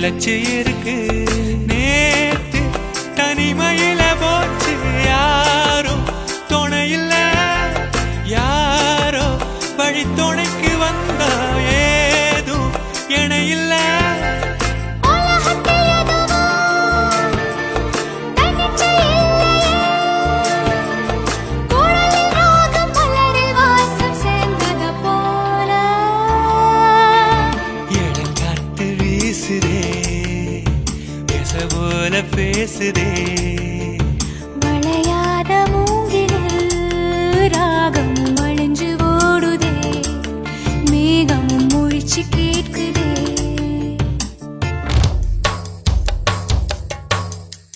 நிலச்சு இருக்கு. நேத்து தனிமையில போச்சு யாரும் துணையில்ல, யாரோ வழி துணைக்கு வந்தா ஏதும் இணையில்ல. பேசுதே